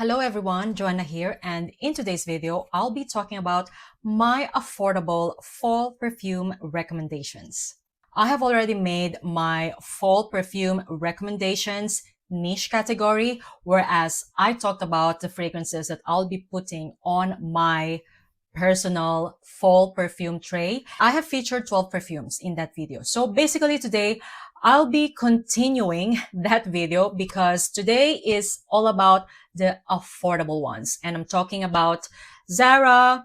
Hello everyone, Joanna here, and in today's video, I'll be talking about my affordable fall perfume recommendations. I have already made my fall perfume recommendations niche category, whereas I talked about the fragrances that I'll be putting on my personal fall perfume tray. I have featured 12 perfumes in that video. So basically today, I'll be continuing that video because today is all about the affordable ones. And I'm talking about Zara,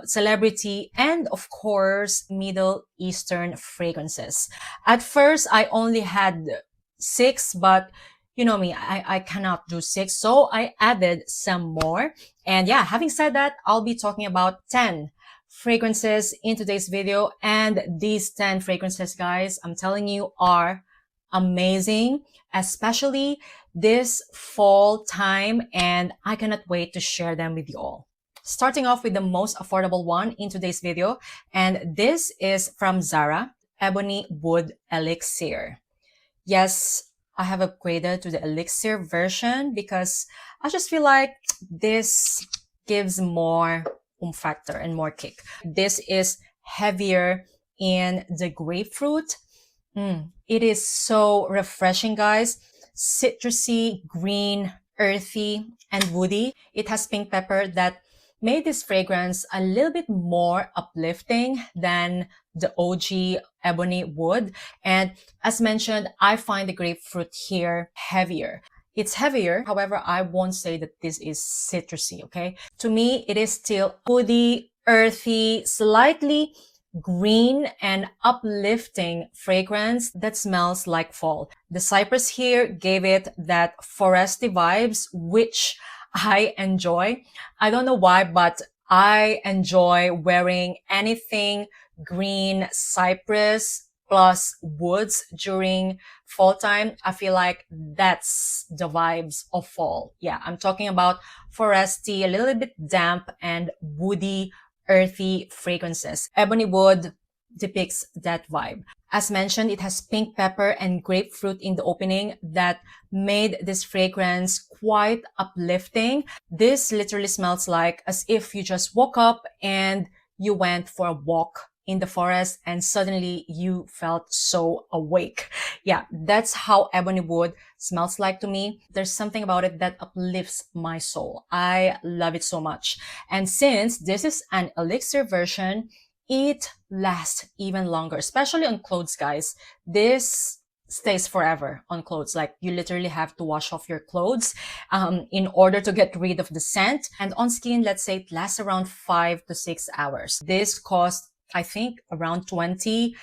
celebrity, and of course, Middle Eastern fragrances. At first, I only had 6, but you know me, I cannot do 6. So I added some more. And yeah, having said that, I'll be talking about 10 fragrances in today's video. And these 10 fragrances, guys, I'm telling you, are amazing, especially this fall time. And I cannot wait to share them with you all. Starting off with the most affordable one in today's video. And this is from Zara, Ebony Wood Elixir. Yes, I have upgraded to the Elixir version because I just feel like this gives more oomph factor and more kick. This is heavier in the grapefruit. It is so refreshing, guys. Citrusy, green, earthy, and woody. It has pink pepper that made this fragrance a little bit more uplifting than the OG Ebony Wood. And as mentioned, I find the grapefruit here heavier. It's heavier, however, I won't say that this is citrusy, okay? To me, it is still woody, earthy, slightly green and uplifting fragrance that smells like fall. The cypress here gave it that foresty vibes, which I enjoy. I don't know why, but I enjoy wearing anything green, cypress plus woods during fall time. I feel like that's the vibes of fall. Yeah, I'm talking about foresty, a little bit damp and woody, earthy fragrances. Ebony Wood depicts that vibe. As mentioned, it has pink pepper and grapefruit in the opening that made this fragrance quite uplifting. This literally smells like as if you just woke up and you went for a walk in the forest and suddenly you felt so awake. Yeah, that's how Ebony Wood smells like to me. There's something about it that uplifts my soul. I love it so much. And since this is an Elixir version, it lasts even longer, especially on clothes, guys. This stays forever on clothes. Like you literally have to wash off your clothes in order to get rid of the scent. And on skin, let's say it lasts around 5 to 6 hours. This costs, I think, around $20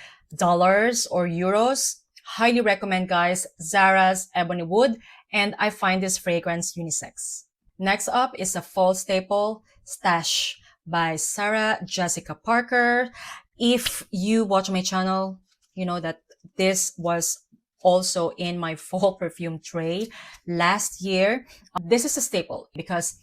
or euros. Highly recommend, guys, Zara's Ebony Wood. And I find this fragrance unisex. Next up is a fall staple, Stash by Sarah Jessica Parker. If you watch my channel, you know that this was also in my fall perfume tray last year. This is a staple because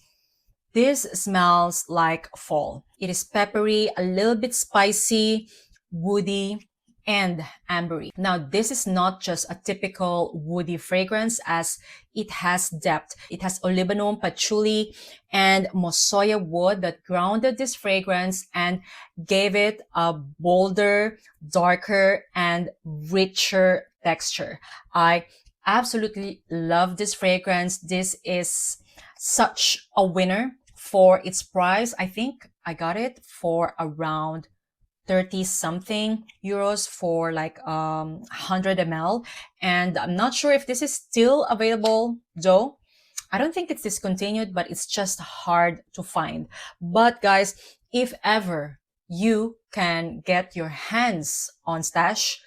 this smells like fall. It is peppery, a little bit spicy, woody, and ambery. Now, this is not just a typical woody fragrance as it has depth. It has olibanum, patchouli, and mosoya wood that grounded this fragrance and gave it a bolder, darker, and richer texture. I absolutely love this fragrance. This is such a winner for its price. I think I got it for around 30 something euros for like 100 ml. And I'm not sure if this is still available though. I don't think it's discontinued, but it's just hard to find. But guys, if ever you can get your hands on Stash,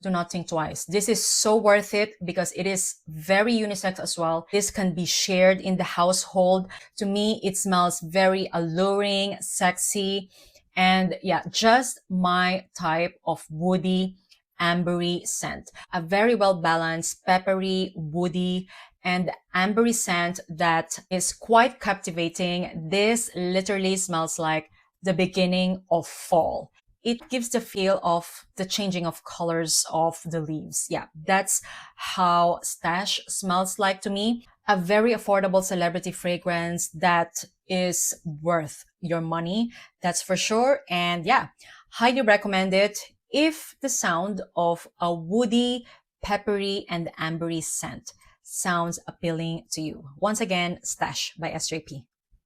do not think twice. This is so worth it because it is very unisex as well. This can be shared in the household. To me, it smells very alluring, sexy, and yeah, just my type of woody, ambery scent. A very well balanced, peppery, woody, and ambery scent that is quite captivating. This literally smells like the beginning of fall. It gives the feel of the changing of colors of the leaves. Yeah, that's how Stash smells like to me. a very affordable celebrity fragrance that is worth your money, that's for sure. And yeah, highly recommend it if the sound of a woody, peppery, and ambery scent sounds appealing to you. Once again, Stash by SJP.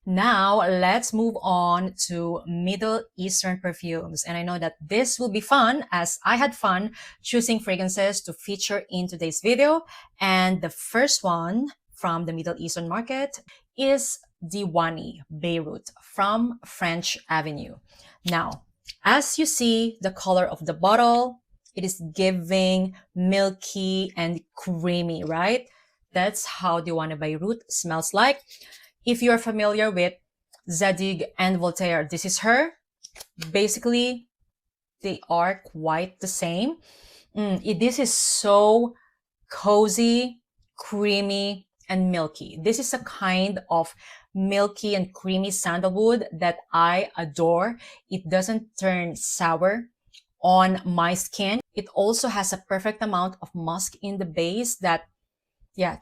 Now, let's move on to Middle Eastern perfumes. And I know that this will be fun, as I had fun choosing fragrances to feature in today's video. And the first one from the Middle Eastern market is Diwani Beirut from French Avenue. Now, as you see the color of the bottle, it is giving milky and creamy, right? That's how Diwani Beirut smells like. If you're familiar with Zadig and Voltaire, this is her. Basically, they are quite the same. This is so cozy, creamy, and milky. This is a kind of milky and creamy sandalwood that I adore. It doesn't turn sour on my skin. It also has a perfect amount of musk in the base that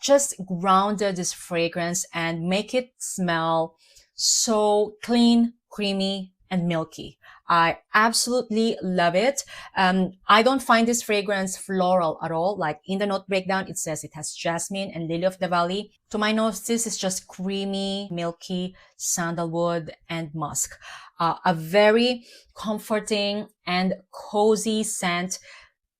just grounded this fragrance and make it smell so clean, creamy, and milky. I absolutely love it. I don't find this fragrance floral at all. Like in the note breakdown, it says it has jasmine and lily of the valley. To my nose, this is just creamy, milky, sandalwood, and musk. A very comforting and cozy scent.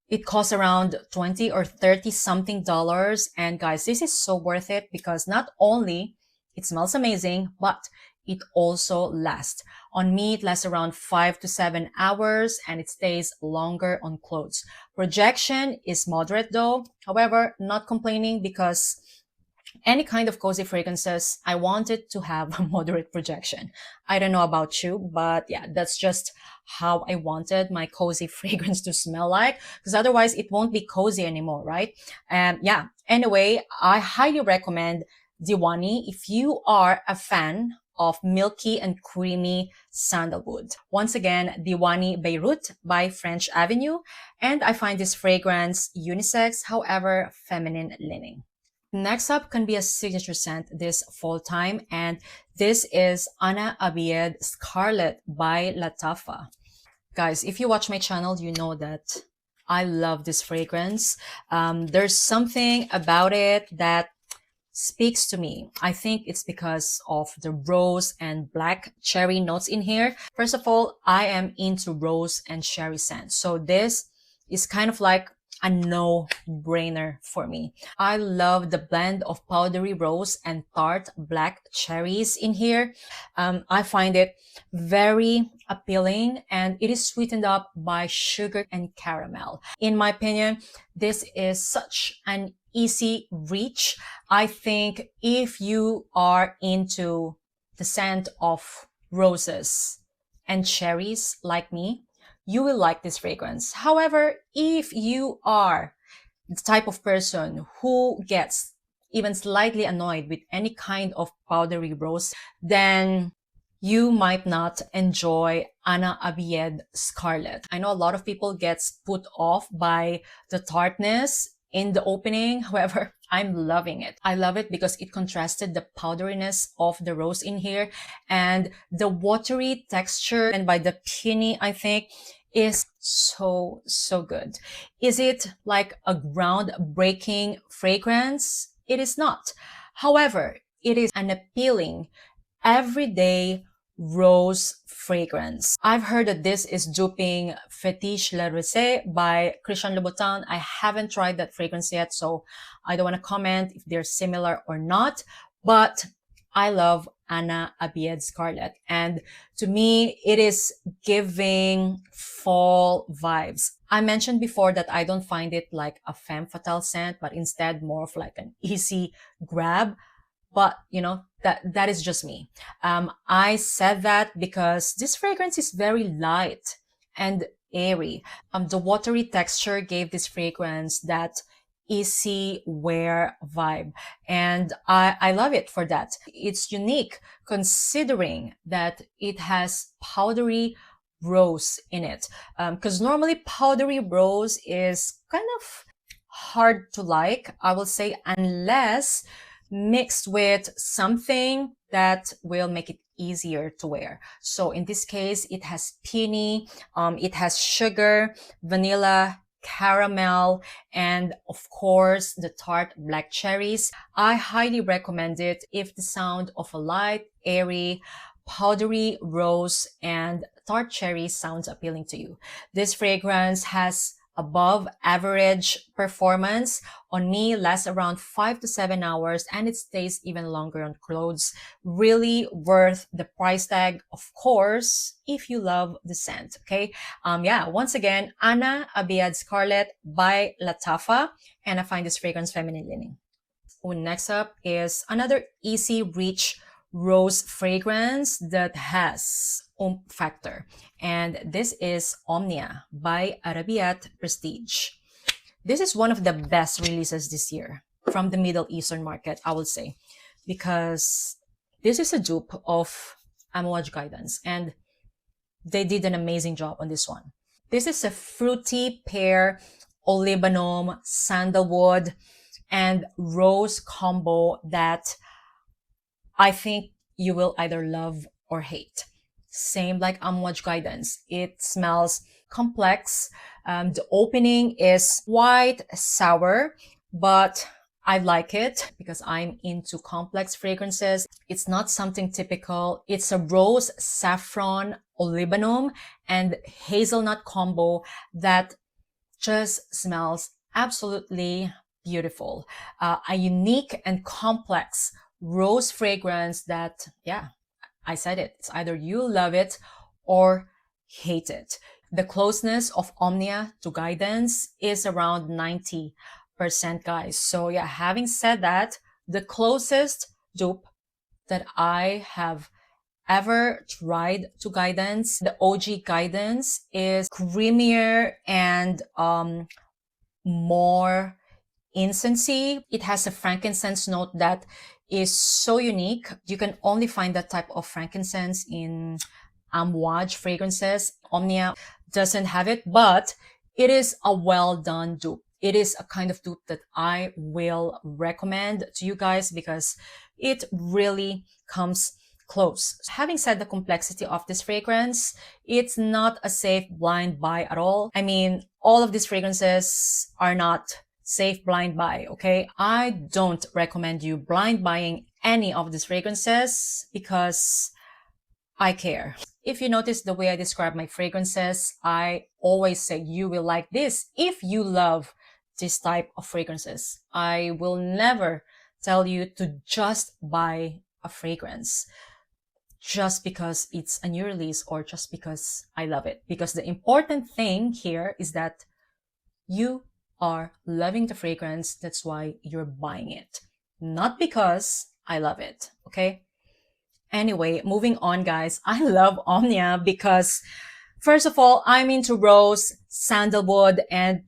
It costs around 20 or 30 something dollars. And guys, this is so worth it because not only it smells amazing, but it also lasts. On me, it lasts around 5 to 7 hours and it stays longer on clothes. Projection is moderate though. However, not complaining because any kind of cozy fragrances, I want it to have a moderate projection. I don't know about you, but yeah, that's just how I wanted my cozy fragrance to smell like, because otherwise it won't be cozy anymore, right? Yeah, anyway, I highly recommend Diwani if you are a fan of milky and creamy sandalwood. Once again, Diwani Beirut by French Avenue, and I find this fragrance unisex, however feminine leaning. Next up can be a signature scent this fall time, and this is Abiyedh Scarlet by Lattafa. Guys, if you watch my channel, you know that I love this fragrance. There's something about it that speaks to me. I think it's because of the rose and black cherry notes in here. First of all, I am into rose and cherry scents, so this is kind of like a no-brainer for me. I love the blend of powdery rose and tart black cherries in here. I find it very appealing and it is sweetened up by sugar and caramel. In my opinion, this is such an easy reach. I think if you are into the scent of roses and cherries like me, you will like this fragrance. However, if you are the type of person who gets even slightly annoyed with any kind of powdery rose, then you might not enjoy Abiyedh Scarlet. I know a lot of people gets put off by the tartness in the opening. However, I'm loving it. I love it because it contrasted the powderiness of the rose in here and the watery texture, and by the peony, I think, is so good. Is it like a groundbreaking fragrance? It is not. However, it is an appealing everyday rose fragrance. I've heard that this is duping Fetiche Le Rosé by Christian Louboutin. I haven't tried that fragrance yet, so I don't want to comment if they're similar or not, but I love Abiyedh Scarlet, and to me, it is giving fall vibes. I mentioned before that I don't find it like a femme fatale scent, but instead more of like an easy grab. But you know, that is just me. I said that because this fragrance is very light and airy. The watery texture gave this fragrance that easy wear vibe, and I love it for that. It's unique considering that it has powdery rose in it, because normally powdery rose is kind of hard to like, I will say, unless mixed with something that will make it easier to wear. So in this case, it has peony, it has sugar, vanilla, caramel, and of course the tart black cherries. I highly recommend it if the sound of a light, airy, powdery rose and tart cherry sounds appealing to you. This fragrance has above average performance. On me, lasts around 5 to 7 hours and it stays even longer on clothes. Really worth the price tag, of course, if you love the scent. Okay. Yeah, once again, Abiyedh Scarlet by Lattafa, and I find this fragrance feminine leaning. Next up is another easy reach rose fragrance that has factor, and this is Omniya by Arabiyat Prestige. This is one of the best releases this year from the Middle Eastern market, I would say, because this is a dupe of Amouage Guidance and they did an amazing job on this one. This is a fruity pear, olibanum, sandalwood, and rose combo that I think you will either love or hate. Same like Amouage Guidance. It smells complex. The opening is quite sour, but I like it because I'm into complex fragrances. It's not something typical. It's a rose, saffron, olibanum, and hazelnut combo that just smells absolutely beautiful. A unique and complex rose fragrance that, yeah, I said it. It's either you love it or hate it. The closeness of Omniya to Guidance is around 90%, guys. So yeah, having said that, the closest dupe that I have ever tried to Guidance, the OG Guidance, is creamier and more incensey. It has a frankincense note that is so unique. You can only find that type of frankincense in Amouage fragrances. Omniya doesn't have it, but it is a well done dupe. It is a kind of dupe that I will recommend to you guys because it really comes close. Having said the complexity of this fragrance, it's not a safe blind buy at all. I mean, all of these fragrances are not safe blind buy, okay? I don't recommend you blind buying any of these fragrances because I care. If you notice the way I describe my fragrances, I always say you will like this if you love this type of fragrances. I will never tell you to just buy a fragrance just because it's a new release or just because I love it. Because the important thing here is that you are loving the fragrance. That's why you're buying it, not because I love it. Okay. Anyway, moving on, guys. I love Omniya because, first of all, I'm into rose, sandalwood, and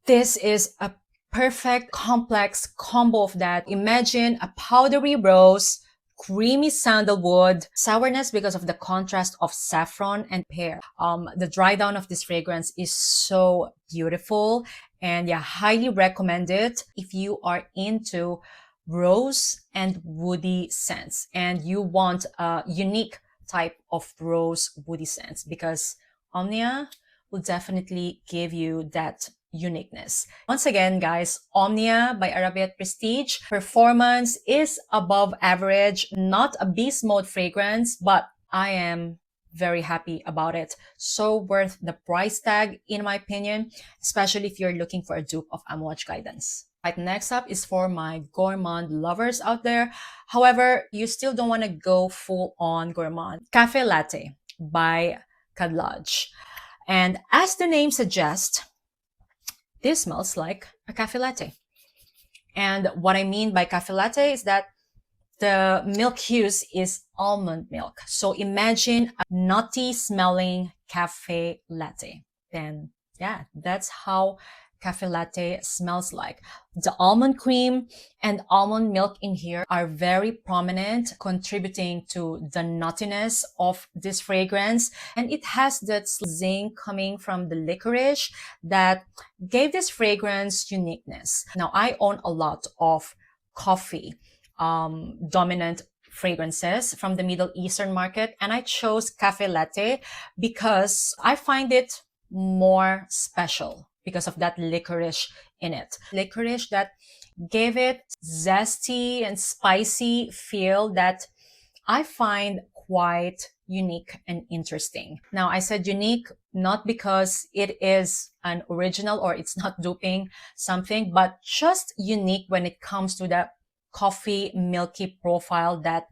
this is a perfect complex combo of that. Imagine a powdery rose, creamy sandalwood, sourness because of the contrast of saffron and pear. The dry down of this fragrance is so beautiful, and yeah, highly recommend it if you are into rose and woody scents and you want a unique type of rose woody scents, because Omniya will definitely give you that uniqueness. Once again, guys, Omniya by Arabiyat Prestige. Performance is above average, not a beast mode fragrance, but I am very happy about it. So worth the price tag, in my opinion, especially if you're looking for a dupe of Amouage Guidance. Right, next up is for my gourmand lovers out there. However, you still don't want to go full on gourmand. Caffe Latte by Khadlaj. And as the name suggests, this smells like a cafe latte. And what I mean by cafe latte is that the milk used is almond milk. So imagine a nutty smelling cafe latte. Then yeah, that's how cafe latte smells like. The almond cream and almond milk in here are very prominent, contributing to the nuttiness of this fragrance. And it has that zing coming from the licorice that gave this fragrance uniqueness. Now, I own a lot of coffee dominant fragrances from the Middle Eastern market, and I chose Caffe Latte because I find it more special because of that licorice in it. Licorice that gave it zesty and spicy feel that I find quite unique and interesting. Now, I said unique not because it is an original or it's not duping something, but just unique when it comes to the coffee milky profile that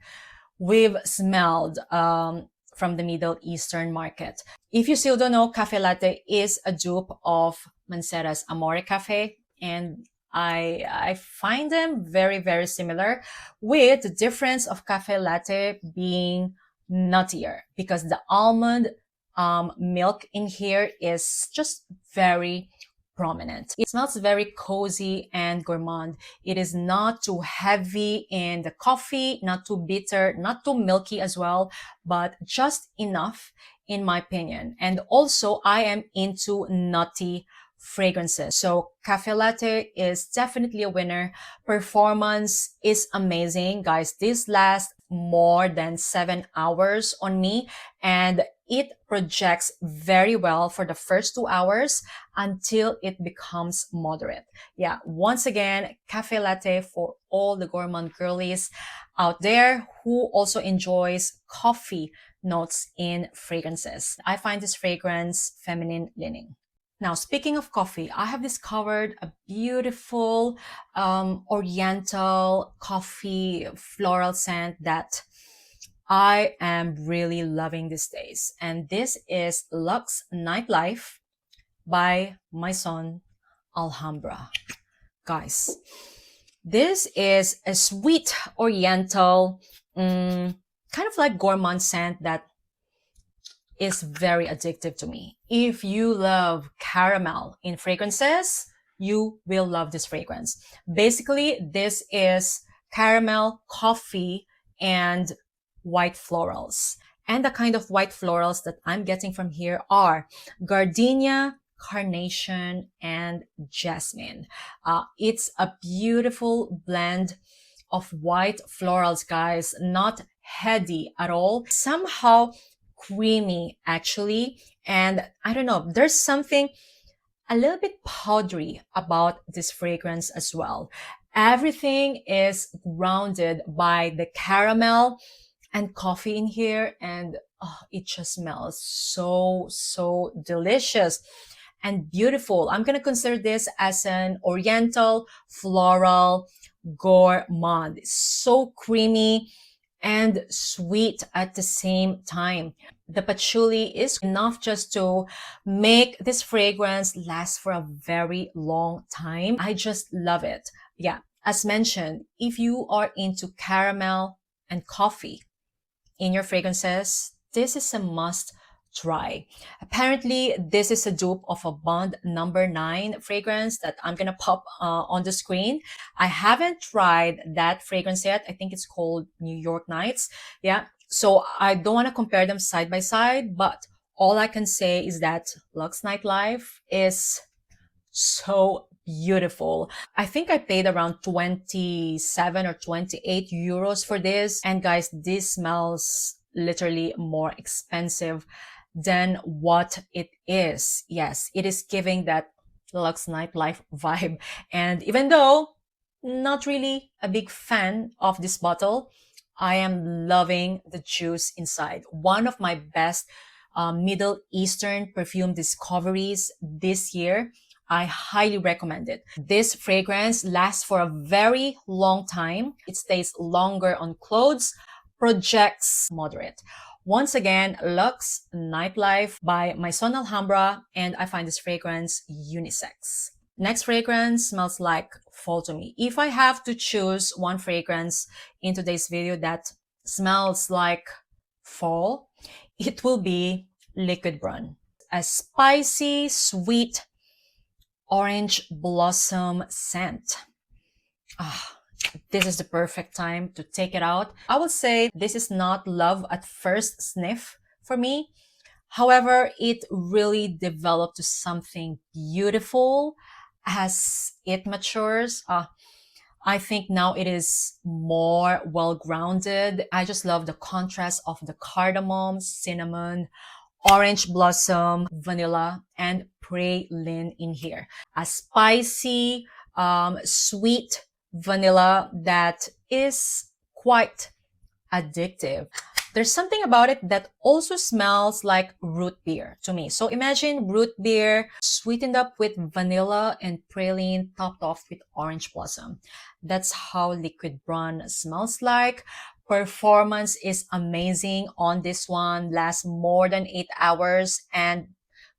we've smelled from the Middle Eastern market. If you still don't know, Caffe Latte is a dupe of Mancera's Amore Cafe, and I find them very, very similar, with the difference of Caffe Latte being nuttier because the almond milk in here is just very prominent. It smells very cozy and gourmand. It is not too heavy in the coffee, not too bitter, not too milky as well, but just enough in my opinion. And also I am into nutty fragrances. So Caffe Latte is definitely a winner. Performance is amazing. Guys, this lasts more than 7 hours on me, and it projects very well for the first 2 hours until it becomes moderate. Yeah, once again, Caffe Latte for all the gourmand girlies out there who also enjoys coffee notes in fragrances. I find this fragrance feminine leaning. Now, speaking of coffee, I have discovered a beautiful oriental coffee floral scent that I am really loving these days. And this is Luxe Nightlife by my son Alhambra. Guys, this is a sweet oriental, kind of like gourmand scent that is very addictive to me. If you love caramel in fragrances, you will love this fragrance. Basically, this is caramel, coffee, and white florals. And the kind of white florals that I'm getting from here are gardenia, carnation, and jasmine. It's a beautiful blend of white florals, guys. Not heady at all. Somehow creamy actually, and I don't know, there's something a little bit powdery about this fragrance as well. Everything is grounded by the caramel and coffee in here, and it just smells so delicious and beautiful. I'm gonna consider this as an oriental floral gourmand. It's so creamy and sweet at the same time. The patchouli is enough just to make this fragrance last for a very long time. I just love it. Yeah, as mentioned, if you are into caramel and coffee in your fragrances, this is a must try. Apparently, this is a dupe of a Bond number 9 fragrance that I'm gonna pop on the screen. I haven't tried that fragrance yet. I think it's called New York Nights. Yeah, so I don't want to compare them side by side, but all I can say is that Luxe Nightlife is so beautiful. I think I paid around 27 or 28 euros for this. And guys, this smells literally more expensive than what it is. Yes, it is giving that Luxe Nightlife vibe. And even though not really a big fan of this bottle, I am loving the juice inside. One of my best Middle Eastern perfume discoveries this year. I highly recommend it. This fragrance lasts for a very long time. It stays longer on clothes, projects moderate. Once again, Luxe Nightlife by my son Alhambra, and I find this fragrance unisex. Next fragrance smells like fall to me. If I have to choose one fragrance in today's video that smells like fall, it will be Liquid Brun. A spicy, sweet, orange blossom scent. This is the perfect time to take it out. I would say this is not love at first sniff for me. However, it really developed to something beautiful as it matures. I think now it is more well-grounded. I just love the contrast of the cardamom, cinnamon, orange blossom, vanilla, and praline in here. A spicy, sweet vanilla that is quite addictive. There's something about it that also smells like root beer to me. So imagine root beer sweetened up with vanilla and praline topped off with orange blossom. That's how Liquid Brun smells like. Performance is amazing on this one, lasts more than 8 hours, and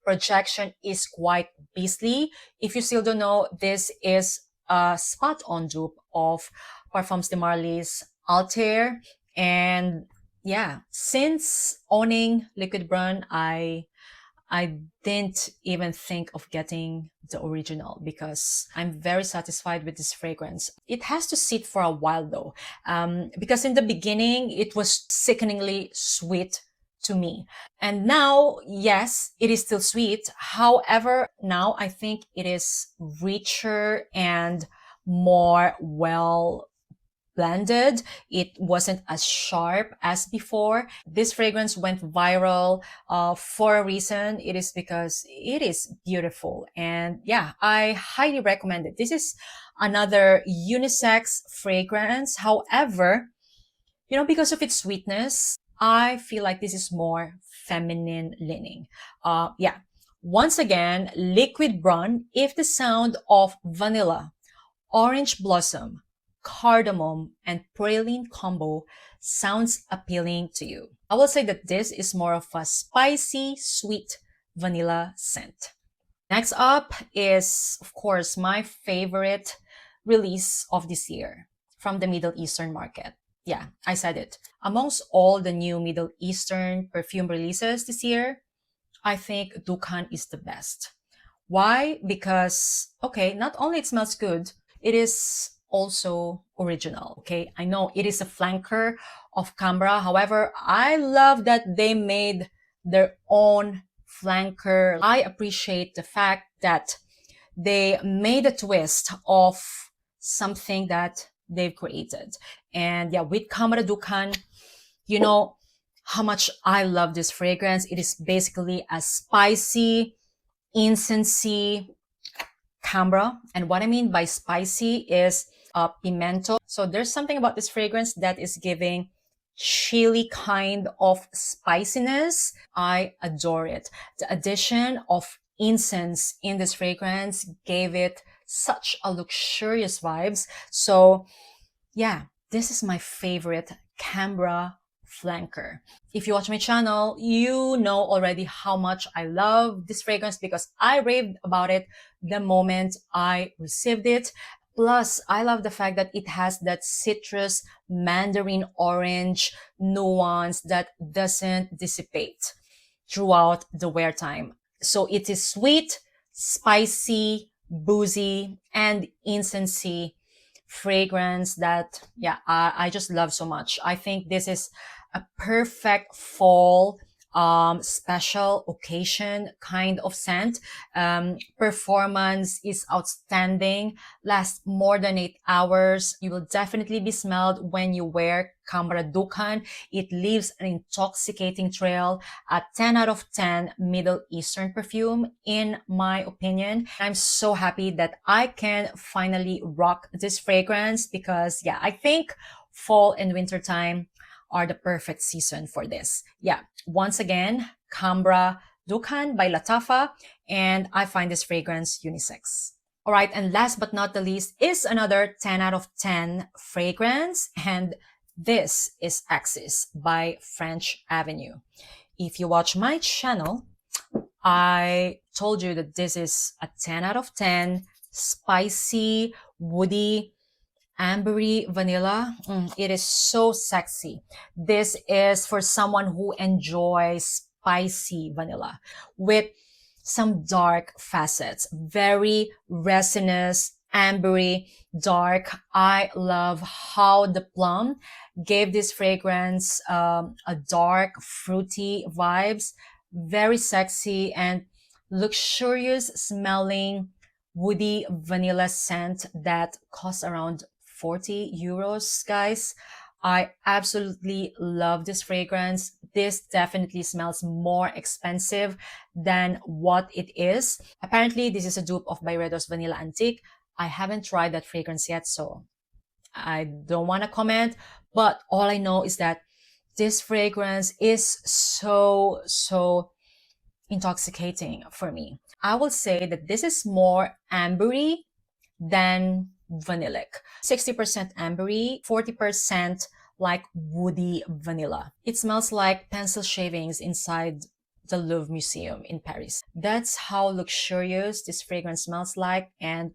projection is quite beastly. If you still don't know, this is a spot-on dupe of Parfums de Marly's Altair. And yeah, since owning Liquid Brun, I didn't even think of getting the original because I'm very satisfied with this fragrance. It has to sit for a while though, because in the beginning it was sickeningly sweet to me. And now, yes, it is still sweet. However, now I think it is richer and more well blended. It wasn't as sharp as before. This fragrance went viral for a reason. It is because it is beautiful. And yeah, I highly recommend it. This is another unisex fragrance. However, you know, because of its sweetness, I feel like this is more feminine leaning. Yeah. Once again, Liquid Brun, if the sound of vanilla, orange blossom, cardamom, and praline combo sounds appealing to you, I will say that this is more of a spicy, sweet vanilla scent. Next up is, of course, my favorite release of this year from the Middle Eastern market. Yeah, I said it. Amongst all the new Middle Eastern perfume releases this year, I think Dukhan is the best. Why? Because, okay, not only it smells good, it is also original. Okay, I know it is a flanker of Khamrah. However, I love that they made their own flanker. I appreciate the fact that they made a twist of something that they've created. And yeah, with Khamrah Dukhan, you know how much I love this fragrance. It is basically a spicy, incensey Khamrah. And what I mean by spicy is pimento. So there's something about this fragrance that is giving chili kind of spiciness. I adore it. The addition of incense in this fragrance gave it such a luxurious vibes. So yeah, this is my favorite Khamrah flanker. If you watch my channel, you know already how much I love this fragrance because I raved about it the moment I received it. Plus, I love the fact that it has that citrus mandarin orange nuance that doesn't dissipate throughout the wear time. So it is sweet, spicy, boozy, and incensey fragrance that, yeah, I just love so much. I think this is a perfect fall special occasion kind of scent. Performance is outstanding, lasts more than 8 hours. You will definitely be smelled when you wear Khamrah Dukhan. It leaves an intoxicating trail, a 10 out of 10 Middle Eastern perfume, in my opinion. I'm so happy that I can finally rock this fragrance because, yeah, I think fall and winter time are the perfect season for this. Yeah, once again, Khamrah Dukhan by Lattafa, and I find this fragrance unisex. All right, and last but not the least is another 10 out of 10 fragrance, and this is Axis by French Avenue. If you watch my channel, I told you that this is a 10 out of 10, spicy, woody, ambery vanilla. It is so sexy. This is for someone who enjoys spicy vanilla with some dark facets, very resinous, ambery, dark. I love how the plum gave this fragrance a dark, fruity vibes, very sexy and luxurious smelling woody vanilla scent that costs around 40 euros, guys. I absolutely love this fragrance. This definitely smells more expensive than what it is. Apparently, this is a dupe of Byredo's Vanilla Antique. I haven't tried that fragrance yet, so I don't want to comment, but all I know is that this fragrance is so intoxicating for me. I will say that this is more ambery than vanillic. 60% ambery, 40% like woody vanilla. It smells like pencil shavings inside the Louvre Museum in Paris. That's how luxurious this fragrance smells like, and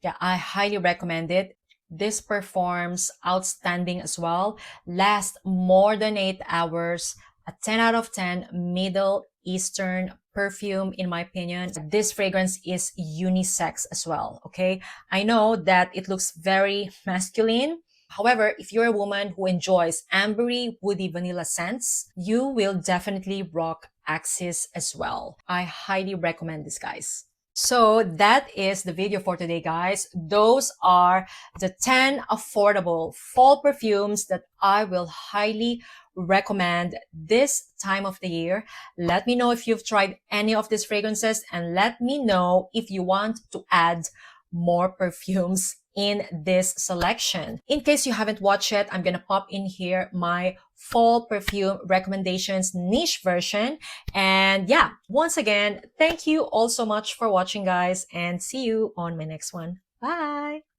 yeah, I highly recommend it. This performs outstanding as well. Lasts more than 8 hours. A 10 out of 10 Middle Eastern perfume, in my opinion. This fragrance is unisex as well, okay? I know that it looks very masculine. However, if you're a woman who enjoys ambery, woody vanilla scents, you will definitely rock Axis as well. I highly recommend this, guys. So that is the video for today, guys. Those are the 10 affordable fall perfumes that I will highly recommend this time of the year. Let me know if you've tried any of these fragrances, and let me know if you want to add more perfumes in this selection. In case you haven't watched it, I'm gonna pop in here my fall perfume recommendations niche version. And yeah, once again, thank you all so much for watching, guys, and see you on my next one. Bye!